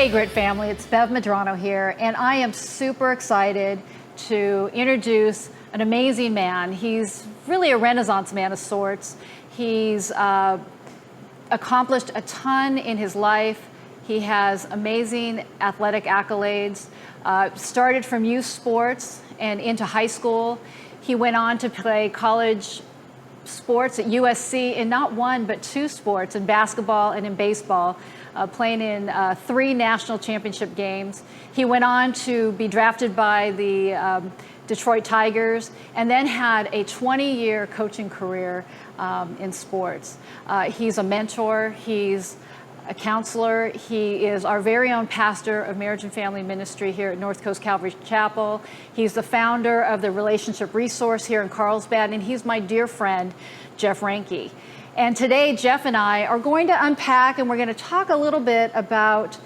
Hey Grit family, it's Bev Medrano here, and I am super excited to introduce an amazing man. He's really a Renaissance man of sorts. He's accomplished a ton in his life. He has amazing athletic accolades, started from youth sports and into high school. He went on to play college sports at USC in not one, but two sports, in basketball and in baseball, playing in 3 national championship games. He went on to be drafted by the Detroit Tigers and then had a 20-year coaching career in sports. He's a mentor. He's a counselor. He is our very own pastor of marriage and family ministry here at North Coast Calvary Chapel. He's the founder of the Relationship Resource here in Carlsbad, and he's my dear friend, Jeff Reinke. And today, Jeff and I are going to unpack, and we're going to talk a little bit about,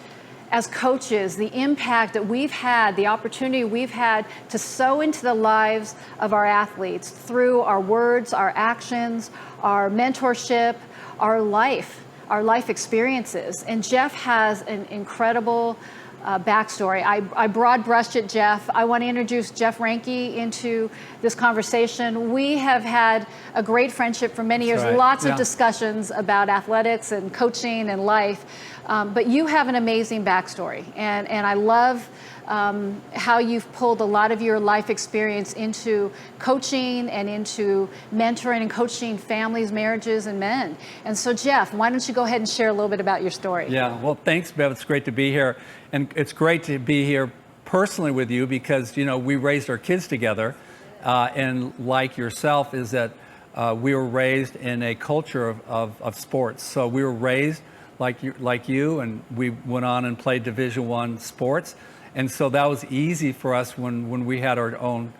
as coaches, the impact that we've had, the opportunity we've had to sow into the lives of our athletes through our words, our actions, our mentorship, our life experiences. And Jeff has an incredible backstory. I broad brushed it, Jeff. I want to introduce Jeff Reinke into this conversation. We have had a great friendship for many years, lots of discussions about athletics and coaching and life. But you have an amazing backstory, and I love how you've pulled a lot of your life experience into coaching and into mentoring and coaching families, marriages, and men. And so, Jeff, why don't you go ahead and share a little bit about your story? Yeah, well, thanks, Bev. It's great to be here. And it's great to be here personally with you because, you know, we raised our kids together. And like yourself, is that we were raised in a culture of sports. So we were raised like you, and we went on and played Division I sports. And so that was easy for us when we had our own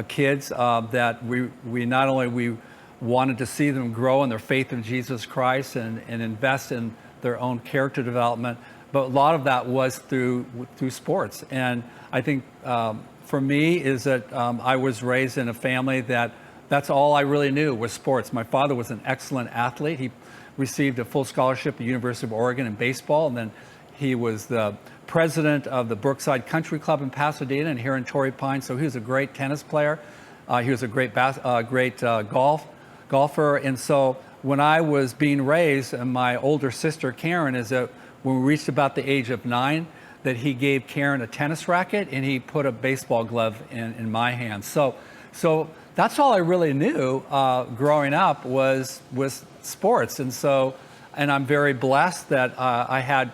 kids, that we not only we wanted to see them grow in their faith in Jesus Christ and invest in their own character development, but a lot of that was through sports. And I think for me is that I was raised in a family that's all I really knew was sports. My father was an excellent athlete. He received a full scholarship at the University of Oregon in baseball, and then he was the president of the Brookside Country Club in Pasadena and here in Torrey Pines. So he was a great tennis player. He was a great golfer. And so when I was being raised, and my older sister Karen, is that when we reached about the age of 9, that he gave Karen a tennis racket and he put a baseball glove in my hand. So that's all I really knew growing up was sports. And I'm very blessed that I had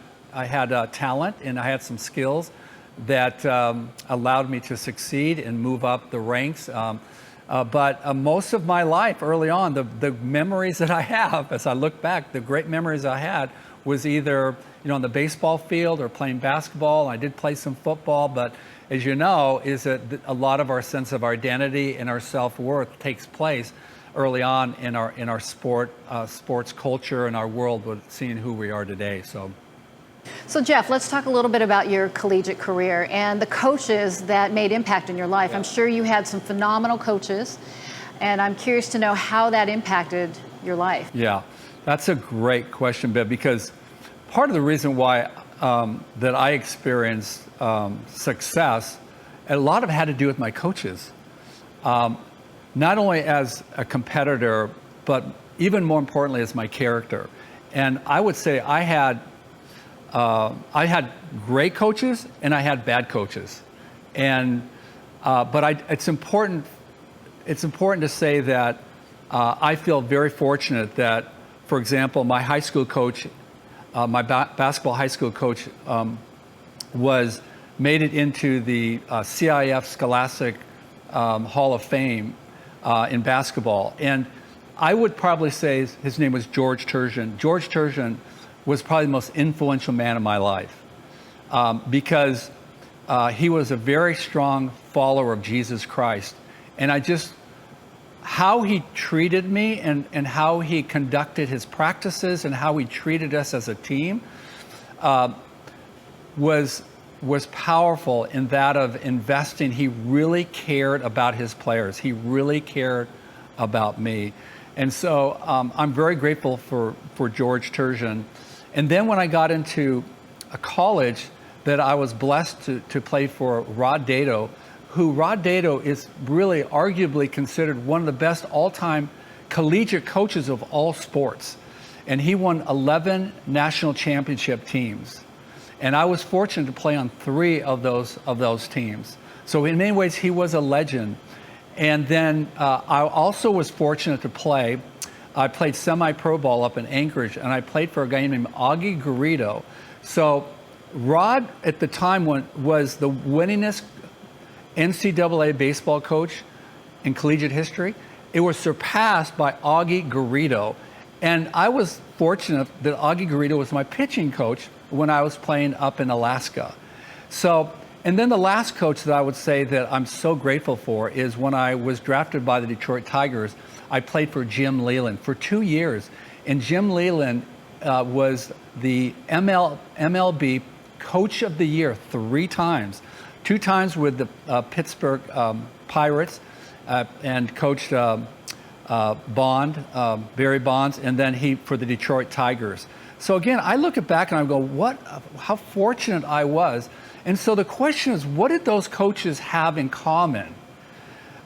talent and I had some skills that allowed me to succeed and move up the ranks. But most of my life early on, the memories that I have, as I look back, the great memories I had was either, you know, on the baseball field or playing basketball. I did play some football, but as you know, is that a lot of our sense of identity and our self-worth takes place early on in our sports culture and our world with seeing who we are today. So Jeff, let's talk a little bit about your collegiate career and the coaches that made impact in your life. Yeah. I'm sure you had some phenomenal coaches, and I'm curious to know how that impacted your life. Yeah, that's a great question, Bev, because part of the reason why that I experienced success, a lot of it had to do with my coaches. Not only as a competitor, but even more importantly as my character. And I would say I had great coaches and I had bad coaches, and but it's important to say that I feel very fortunate that, for example, my high school coach, my basketball high school coach, made it into the CIF Scholastic Hall of Fame in basketball, and I would probably say his name was George Turgeon. George Turgeon was probably the most influential man in my life because he was a very strong follower of Jesus Christ. And how he treated me and how he conducted his practices and how he treated us as a team was powerful in that of investing. He really cared about his players. He really cared about me. And so I'm very grateful for George Turgeon. And then when I got into college, that I was blessed to play for Rod Dato, who Rod Dato is really arguably considered one of the best all-time collegiate coaches of all sports. And he won 11 national championship teams. And I was fortunate to play on 3 of those teams. So in many ways, he was a legend. And then I also was fortunate to play. I played semi-pro ball up in Anchorage, and I played for a guy named Augie Garrido. So Rod, at the time, was the winningest NCAA baseball coach in collegiate history. It was surpassed by Augie Garrido. And I was fortunate that Augie Garrido was my pitching coach when I was playing up in Alaska. So, and then the last coach that I would say that I'm so grateful for is when I was drafted by the Detroit Tigers, I played for Jim Leyland for 2 years. And Jim Leyland was the MLB Coach of the Year 3 times. 2 times with the Pittsburgh Pirates and coached Bond, Barry Bonds, and then he for the Detroit Tigers. So again, I look back and I go, how fortunate I was. And so the question is, what did those coaches have in common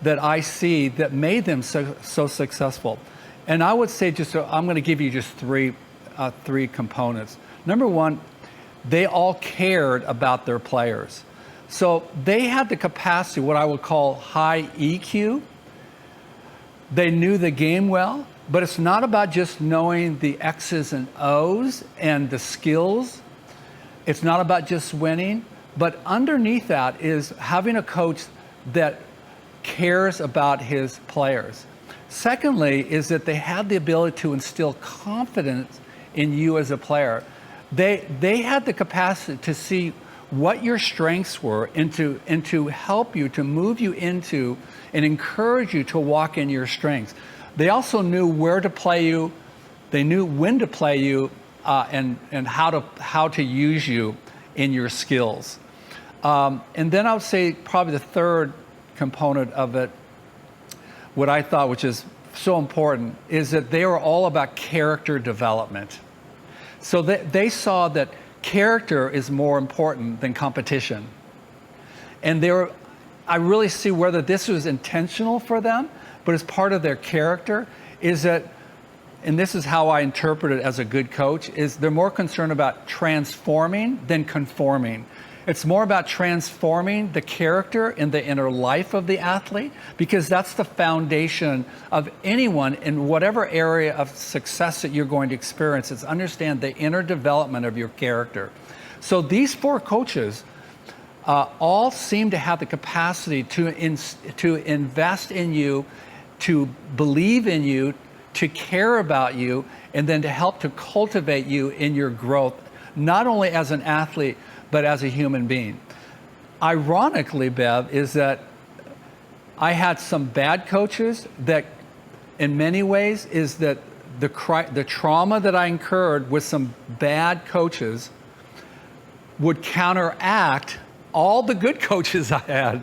that I see that made them so successful? And I would say I'm going to give you just three components. Number one, they all cared about their players. So they had the capacity, what I would call high EQ. They knew the game well, but it's not about just knowing the X's and O's and the skills. It's not about just winning, but underneath that is having a coach that cares about his players. Secondly, is that they had the ability to instill confidence in you as a player. They had the capacity to see what your strengths were and to help you, to move you into and encourage you to walk in your strengths. They also knew where to play you. They knew when to play you and how to use you in your skills. And then I would say probably the third component of it, what I thought, which is so important, is that they were all about character development. So they saw that character is more important than competition. And I really see whether this was intentional for them, but as part of their character, is that, and this is how I interpret it as a good coach, is they're more concerned about transforming than conforming. It's more about transforming the character and the inner life of the athlete, because that's the foundation of anyone in whatever area of success that you're going to experience. It's understand the inner development of your character. So these 4 coaches all seem to have the capacity to invest in you, to believe in you, to care about you, and then to help to cultivate you in your growth, not only as an athlete, but as a human being. Ironically, Bev, is that I had some bad coaches that in many ways is that the trauma that I incurred with some bad coaches would counteract all the good coaches I had.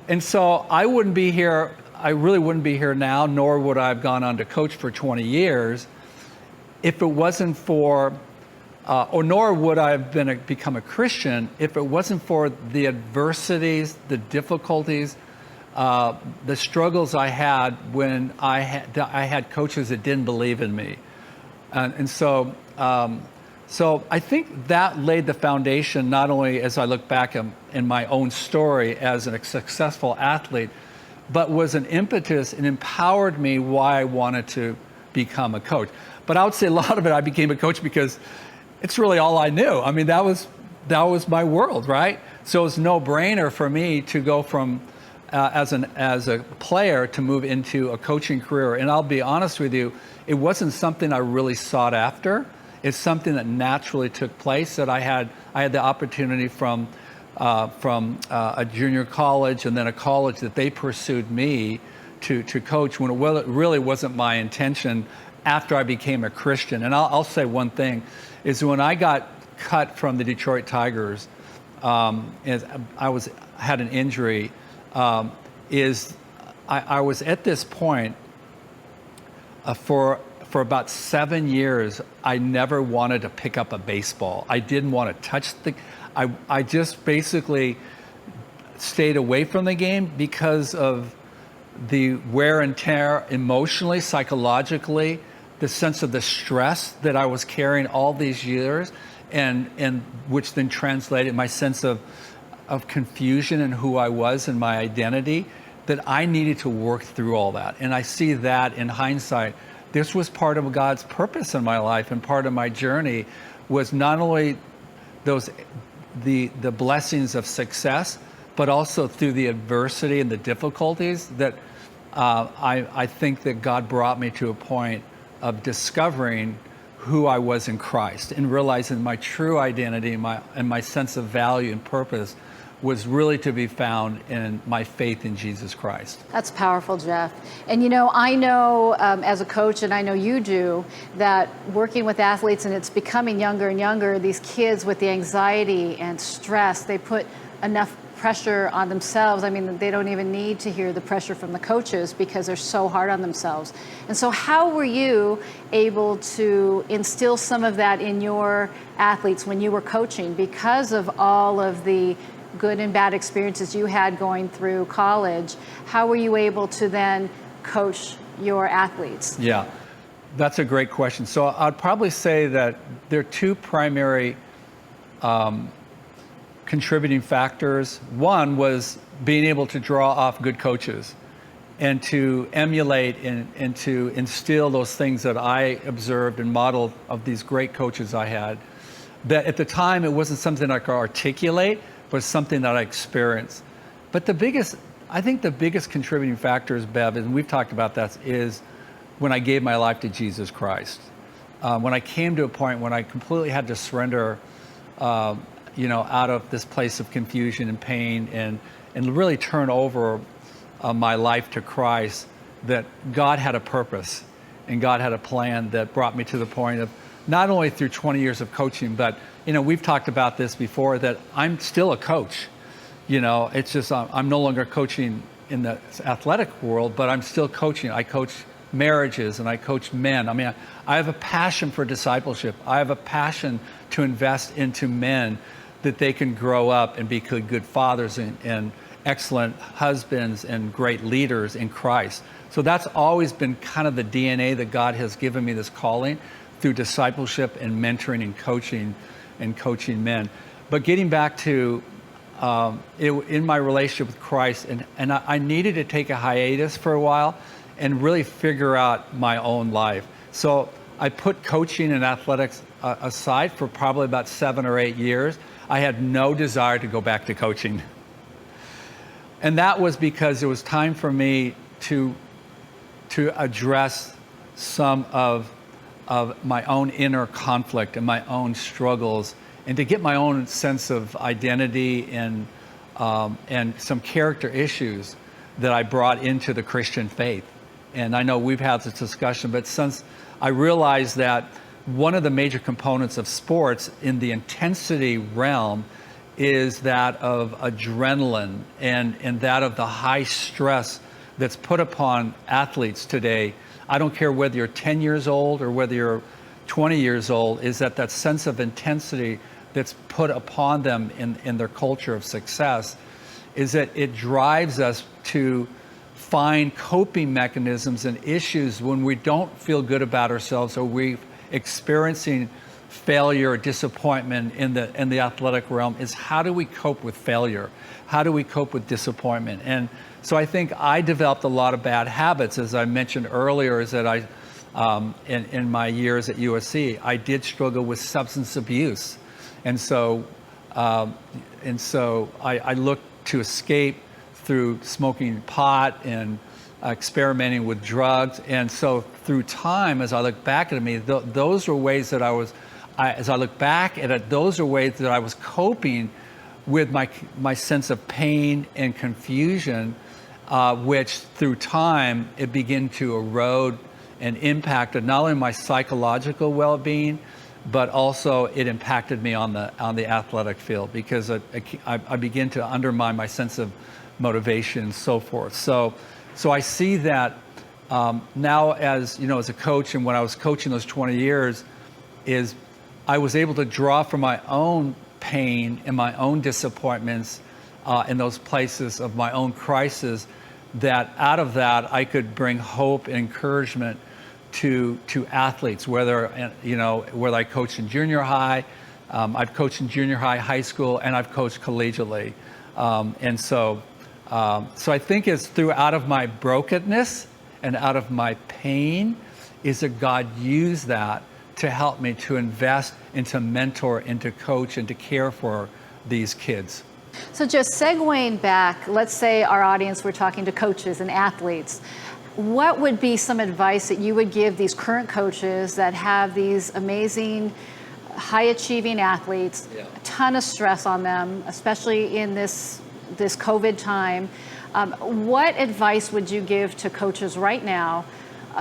And so I really wouldn't be here now, nor would I have gone on to coach for 20 years if it wasn't for nor would I have become a Christian if it wasn't for the adversities, the difficulties, the struggles I had when I had coaches that didn't believe in me. And so I think that laid the foundation, not only as I look back in my own story as a successful athlete, but was an impetus and empowered me why I wanted to become a coach. But I would say a lot of it, I became a coach because it's really all I knew. I mean, that was my world, right? So it's no brainer for me to go from as a player to move into a coaching career. And I'll be honest with you, it wasn't something I really sought after. It's something that naturally took place. That I had the opportunity from a junior college and then a college that they pursued me to coach when it really wasn't my intention after I became a Christian. And I'll say one thing, is when I got cut from the Detroit Tigers, I had an injury, I was at this point for for about 7 years, I never wanted to pick up a baseball. I didn't want to touch I just basically stayed away from the game because of the wear and tear emotionally, psychologically, the sense of the stress that I was carrying all these years, and which then translated my sense of confusion in who I was and my identity, that I needed to work through all that. And I see that in hindsight. This was part of God's purpose in my life, and part of my journey was not only the blessings of success, but also through the adversity and the difficulties that I think that God brought me to a point of discovering who I was in Christ and realizing my true identity and my sense of value and purpose was really to be found in my faith in Jesus Christ. That's powerful, Jeff. And I know as a coach, and I know you do, that working with athletes, and it's becoming younger and younger, these kids with the anxiety and stress, they put enough pressure on themselves. I mean, they don't even need to hear the pressure from the coaches because they're so hard on themselves. And so how were you able to instill some of that in your athletes when you were coaching, because of all of the good and bad experiences you had going through college? How were you able to then coach your athletes? Yeah, that's a great question. So I'd probably say that there are two primary contributing factors. One was being able to draw off good coaches and to emulate and to instill those things that I observed and modeled of these great coaches I had. That at the time, it wasn't something I could articulate, but something that I experienced. But I think the biggest contributing factors, Bev, and we've talked about that, is when I gave my life to Jesus Christ. When I came to a point when I completely had to surrender, out of this place of confusion and pain, and really turn over my life to Christ, that God had a purpose and God had a plan that brought me to the point of, not only through 20 years of coaching, but we've talked about this before, that I'm still a coach. It's just I'm no longer coaching in the athletic world, but I'm still coaching. I coach marriages and I coach men. I mean, I have a passion for discipleship. I have a passion to invest into men that they can grow up and be good fathers and excellent husbands and great leaders in Christ. So that's always been kind of the DNA that God has given me, this calling through discipleship and mentoring and coaching men. But getting back to in my relationship with Christ, and I needed to take a hiatus for a while and really figure out my own life. So I put coaching and athletics aside for probably about 7 or 8 years. I had no desire to go back to coaching. And that was because it was time for me to address some of my own inner conflict and my own struggles, and to get my own sense of identity and some character issues that I brought into the Christian faith. And I know we've had this discussion, but since I realized that one of the major components of sports in the intensity realm is that of adrenaline and that of the high stress that's put upon athletes today. I don't care whether you're 10 years old or whether you're 20 years old, is that sense of intensity that's put upon them in their culture of success, is that it drives us to find coping mechanisms and issues when we don't feel good about ourselves, or we're experiencing failure or disappointment in the athletic realm. Is how do we cope with failure? How do we cope with disappointment? And so I think I developed a lot of bad habits, as I mentioned earlier, is that in my years at USC, I did struggle with substance abuse. And so I looked to escape through smoking pot and experimenting with drugs. And so through time, as I look back at me, those were ways that as I look back at it, those are ways that I was coping with my sense of pain and confusion, which through time, it began to erode and impacted not only my psychological well-being, but also it impacted me on the athletic field, because I began to undermine my sense of motivation and so forth. So I see that now as, as a coach, and when I was coaching those 20 years, is I was able to draw from my own pain and my own disappointments in those places of my own crisis, that out of that I could bring hope and encouragement to athletes, whether I coached in junior high, I've coached in junior high, high school, and I've coached collegiately. So I think it's through out of my brokenness and out of my pain is that God used that to help me to invest and to mentor and to coach and to care for these kids. So just segueing back, let's say our audience, we're talking to coaches and athletes. What would be some advice that you would give these current coaches that have these amazing, high-achieving athletes, a ton of stress on them, especially in this COVID time? What advice would you give to coaches right now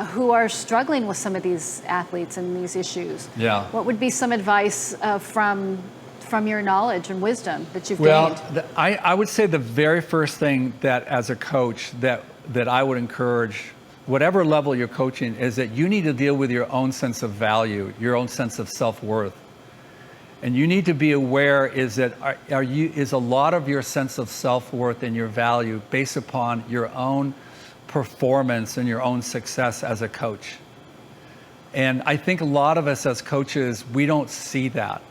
who are struggling with some of these athletes and these issues? Yeah. What would be some advice from your knowledge and wisdom that you've gained? Well, I would say the very first thing that as a coach that I would encourage, whatever level you're coaching, is that you need to deal with your own sense of value, your own sense of self-worth. And you need to be aware is a lot of your sense of self-worth and your value based upon your own performance and your own success as a coach. And I think a lot of us as coaches, we don't see that.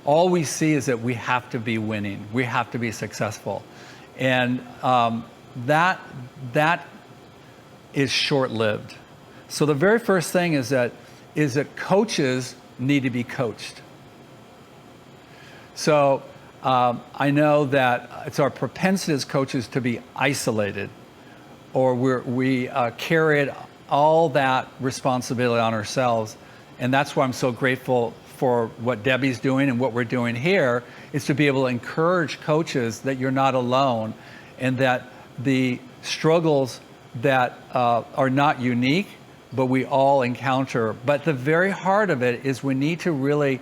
All we see is that we have to be winning. We have to be successful. And that is short-lived. So the very first thing is that coaches need to be coached. So I know that it's our propensity as coaches to be isolated, or we carry all that responsibility on ourselves. And that's why I'm so grateful for what Debbie's doing and what we're doing here, is to be able to encourage coaches that you're not alone and that the struggles that are not unique, but we all encounter. But the very heart of it is we need to really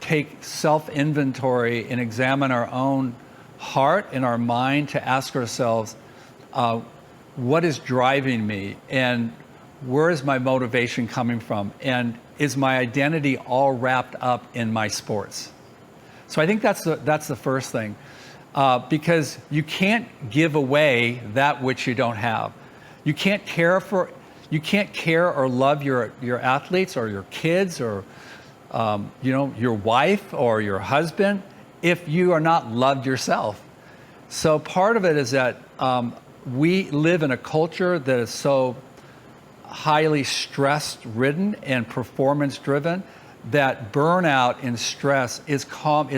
take self-inventory and examine our own heart and our mind to ask ourselves, what is driving me, and where is my motivation coming from, and is my identity all wrapped up in my sports? So I think that's the first thing, because you can't give away that which you don't have. You can't care or love your athletes or your kids or your wife or your husband if you are not loved yourself. So part of it is that we live in a culture that is so highly stress-ridden and performance-driven that burnout and stress is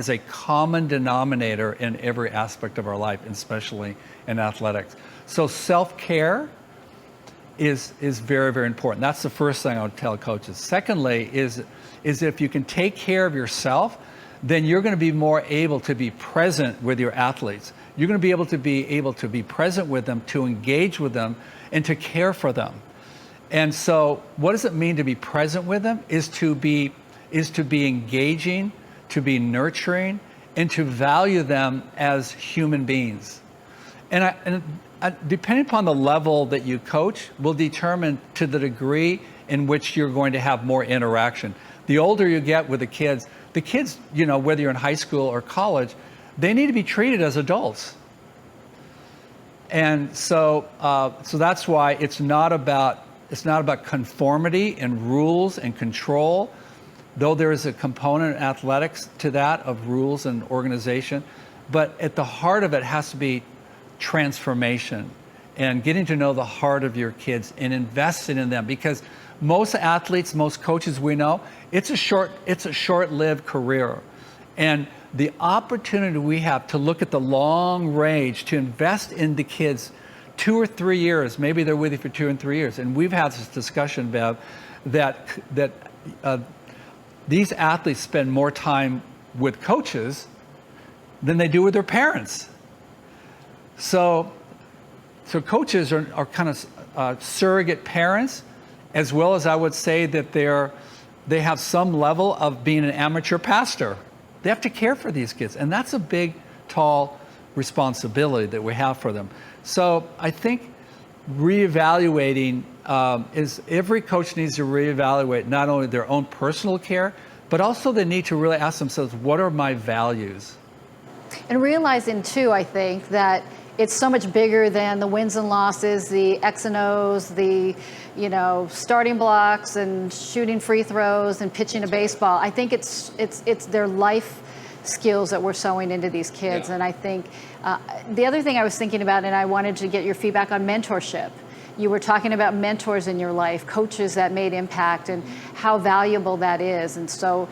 a common denominator in every aspect of our life, especially in athletics. So self-care is very, very important. That's the first thing I would tell coaches. Secondly is if you can take care of yourself, then you're going to be more able to be present with your athletes. You're going to be able to be present with them, to engage with them, and to care for them. And so what does it mean to be present with them? Is to be engaging, to be nurturing, and to value them as human beings. And depending upon the level that you coach will determine to the degree in which you're going to have more interaction. The older you get with the kids, whether you're in high school or college, they need to be treated as adults. And so that's why it's not about conformity and rules and control, though there is a component in athletics to that of rules and organization. But at the heart of it has to be transformation and getting to know the heart of your kids and investing in them, because most athletes, most coaches we know, it's a short-lived career. And the opportunity we have to look at the long range, to invest in the kids 2 or 3 years, maybe they're with you for 2 and 3 years. And we've had this discussion, Bev, that these athletes spend more time with coaches than they do with their parents. So coaches are kind of surrogate parents, as well as I would say that they have some level of being an amateur pastor. They have to care for these kids, and that's a big, tall responsibility that we have for them. So I think reevaluating is every coach needs to reevaluate not only their own personal care, but also they need to really ask themselves, what are my values? And realizing too, I think, that it's so much bigger than the wins and losses, the X and O's, the starting blocks and shooting free throws and pitching a baseball. I think it's their life skills that we're sowing into these kids. Yeah. And I think the other thing I was thinking about, and I wanted to get your feedback on mentorship. You were talking about mentors in your life, coaches that made impact, and how valuable that is. And so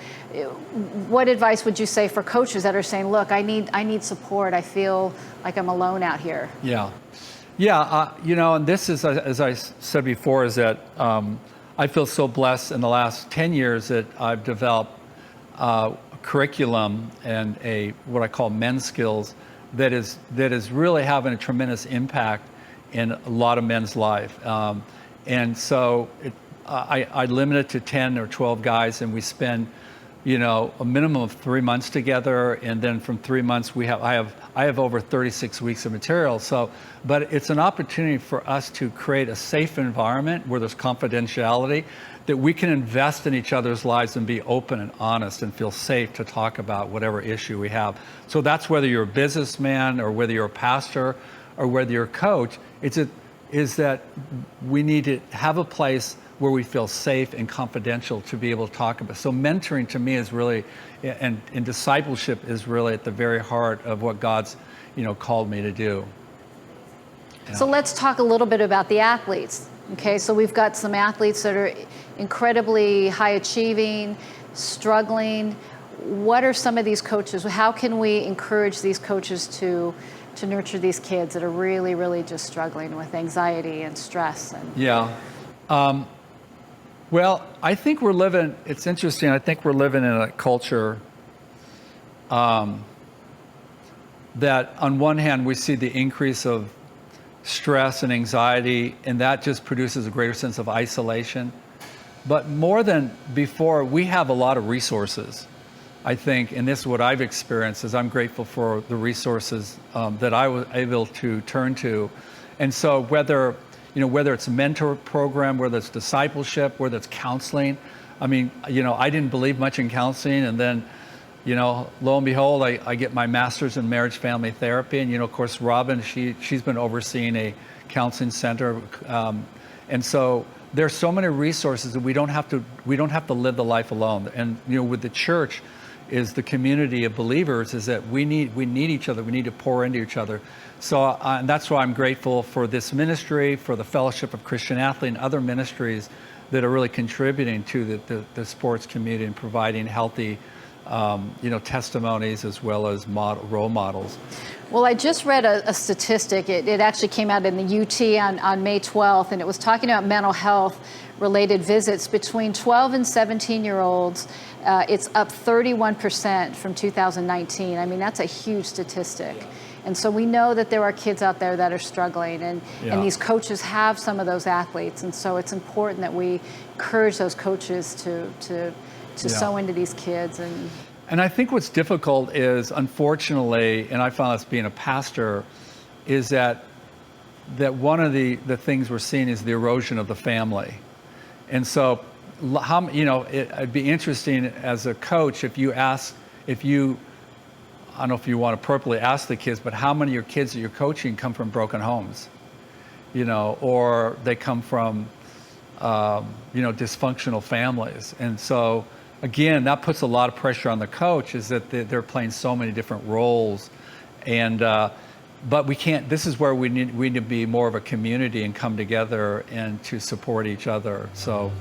what advice would you say for coaches that are saying, look, I need support. I feel like I'm alone out here? Yeah. And this is, as I said before, is that I feel so blessed in the last 10 years that I've developed a curriculum and what I call men's skills that is really having a tremendous impact in a lot of men's life. And so I limit it to 10 or 12 guys, and we spend, a minimum of 3 months together. And then from 3 months, I have over 36 weeks of material. But it's an opportunity for us to create a safe environment where there's confidentiality, that we can invest in each other's lives and be open and honest and feel safe to talk about whatever issue we have. So that's whether you're a businessman or whether you're a pastor or whether you're a coach, is that we need to have a place where we feel safe and confidential to be able to talk about. So mentoring to me is really, and discipleship is really at the very heart of what God's, called me to do. Yeah. So let's talk a little bit about the athletes. Okay, so we've got some athletes that are incredibly high achieving, struggling. What are some of these coaches? How can we encourage these coaches to nurture these kids that are really, really just struggling with anxiety and stress? Yeah. Well, I think it's interesting, I think we're living in a culture that on one hand, we see the increase of stress and anxiety, and that just produces a greater sense of isolation. But more than before, we have a lot of resources. I think, and this is what I've experienced, is I'm grateful for the resources that I was able to turn to. And so whether it's a mentor program, whether it's discipleship, whether it's counseling, I didn't believe much in counseling, and then, lo and behold, I get my master's in marriage family therapy. And, of course, Robin, she's been overseeing a counseling center. And so there's so many resources that we don't have to live the life alone. And, with the church, is the community of believers, is that we need each other. We need to pour into each other. So and that's why I'm grateful for this ministry, for the Fellowship of Christian Athletes and other ministries that are really contributing to the sports community and providing healthy, testimonies as well as role models. Well, I just read a statistic. It actually came out in the UT on May 12th, and it was talking about mental health related visits between 12 and 17-year-olds. It's up 31% from 2019. That's a huge statistic. And so we know that there are kids out there that are struggling, and these coaches have some of those athletes. And so it's important that we encourage those coaches to sow into these kids. And I think what's difficult is, unfortunately, and I found this being a pastor, is that one of the things we're seeing is the erosion of the family. And so, it'd be interesting as a coach if I don't know if you want to appropriately ask the kids, but how many of your kids that you're coaching come from broken homes, or they come from, dysfunctional families. And so, again, that puts a lot of pressure on the coach, is that they're playing so many different roles. And, but we can't, this is where we need to be more of a community and come together and to support each other. So.